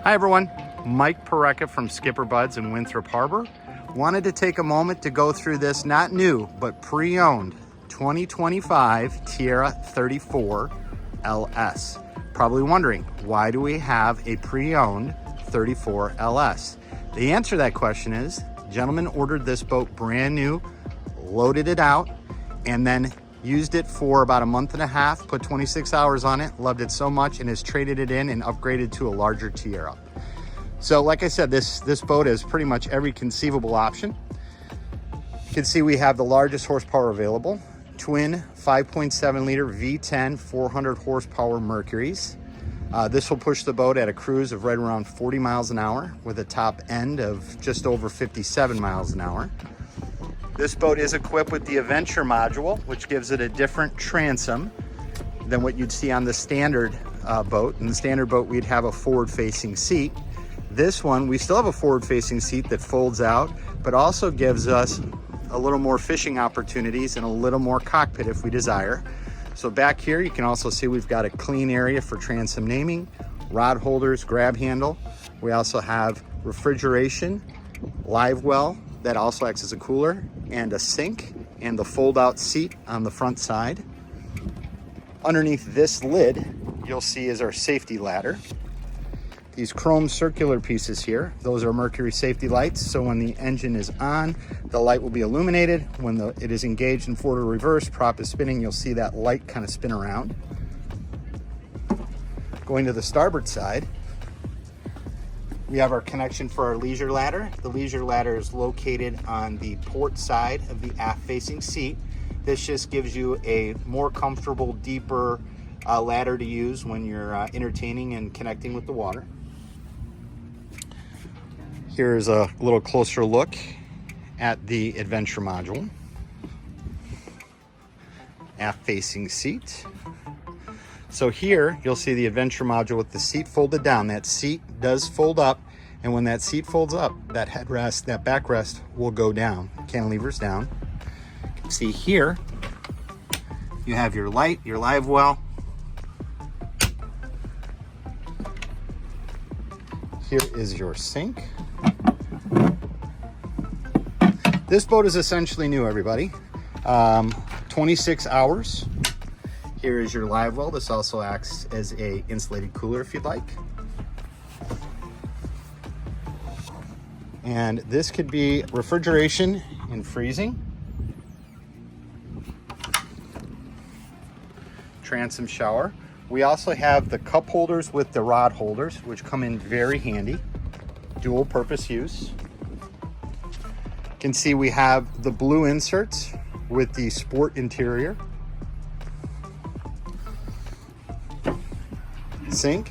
Hi everyone, Mike Parecka from SkipperBud's in Winthrop Harbor. Wanted to take a moment to go through this not new, but pre-owned 2025 Tiara 34 LS. Probably wondering, why do we have a pre-owned 34 LS? The answer to that question is, gentleman ordered this boat brand new, loaded it out, and then used it for about a month and a half, put 26 hours on it, loved it so much, and has traded it in and upgraded to a larger Tiara. So like I said, this boat has pretty much every conceivable option. You can see we have the largest horsepower available, twin 5.7 liter V10 400 horsepower Mercuries. This will push the boat at a cruise of right around 40 miles an hour with a top end of just over 57 miles an hour. This boat is equipped with the Adventure module, which gives it a different transom than what you'd see on the standard boat. In the standard boat, we'd have a forward-facing seat. This one, we still have a forward-facing seat that folds out, but also gives us a little more fishing opportunities and a little more cockpit if we desire. So back here, you can also see we've got a clean area for transom naming, rod holders, grab handle. We also have refrigeration, live well, that also acts as a cooler, and a sink, and the fold-out seat on the front side. Underneath this lid, you'll see is our safety ladder. These chrome circular pieces here, those are Mercury safety lights, so when the engine is on, the light will be illuminated. When it is engaged in forward or reverse, prop is spinning, you'll see that light kind of spin around. Going to the starboard side, we have our connection for our leisure ladder. The leisure ladder is located on the port side of the aft-facing seat. This just gives you a more comfortable, deeper ladder to use when you're entertaining and connecting with the water. Here's a little closer look at the Adventure module. Aft-facing seat. So here, you'll see the Adventure module with the seat folded down. That seat does fold up, and when that seat folds up, that headrest, that backrest will go down, cantilevers down. You can see here, you have your light, your live well. Here is your sink. This boat is essentially new, everybody. 26 hours. Here is your live well. This also acts as a insulated cooler if you'd like. And this could be refrigeration and freezing. Transom shower. We also have the cup holders with the rod holders, which come in very handy. Dual purpose use. You can see we have the blue inserts with the sport interior. Sink.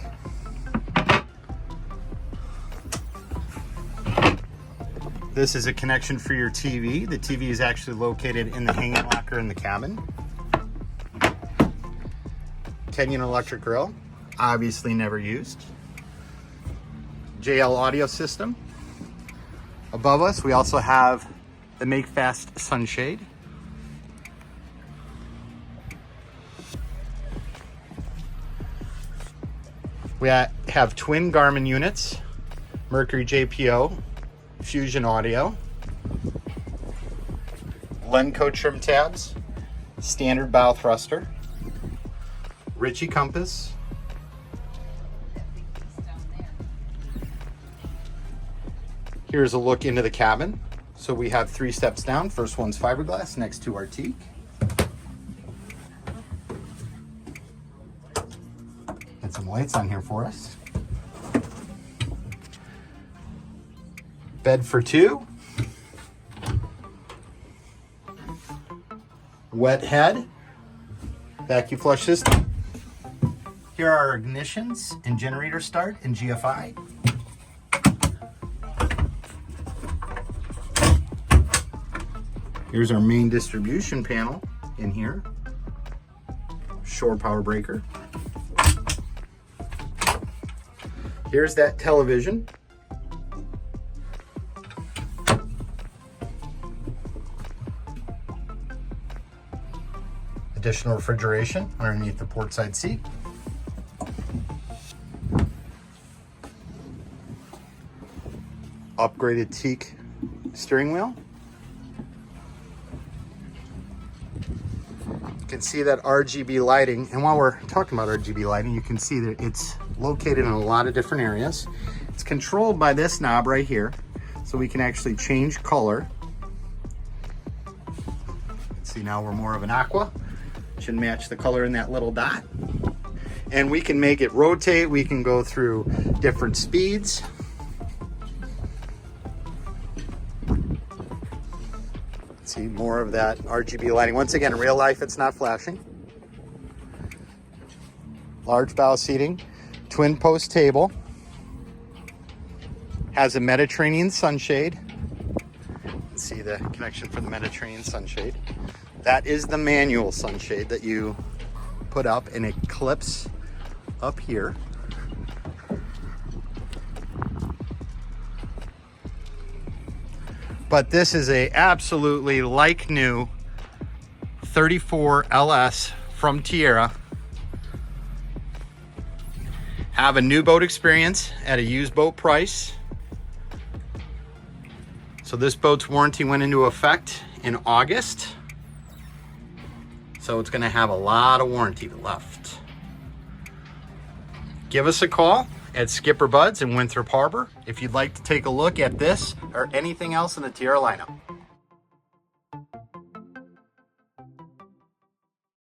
This is a connection for your TV. The TV is actually located in the hanging locker in the cabin. Kenyon electric grill, obviously never used. JL audio system. Above us, we also have the Make Fast sunshade. We have twin Garmin units, Mercury JPO, Fusion audio, Lenco trim tabs, standard bow thruster, Ritchie compass, here's a look into the cabin. So we have 3 steps down. First one's fiberglass, next two are teak. Get some lights on here for us. Bed for 2. Wet head. Vacuum flush system. Here are our ignitions and generator start and GFI. Here's our main distribution panel in here. Shore power breaker. Here's that television. Additional refrigeration underneath the port side seat. upgraded teak steering wheel. You can see that RGB lighting, and while we're talking about RGB lighting, you can see that it's located in a lot of different areas. It's controlled by this knob right here, so we can actually change color. See, now we're more of an aqua. Should match the color in that little dot. And we can make it rotate. We can go through different speeds. See more of that RGB lighting. Once again, in real life, it's not flashing. Large bow seating, twin post table. Has a Mediterranean sunshade. Let's see the connection for the Mediterranean sunshade. That is the manual sunshade that you put up, and it clips up here. But this is a absolutely like new 34 LS from Tiara. Have a new boat experience at a used boat price. So this boat's warranty went into effect in August. So it's gonna have a lot of warranty left. Give us a call at SkipperBud's in Winthrop Harbor if you'd like to take a look at this or anything else in the Tiara lineup.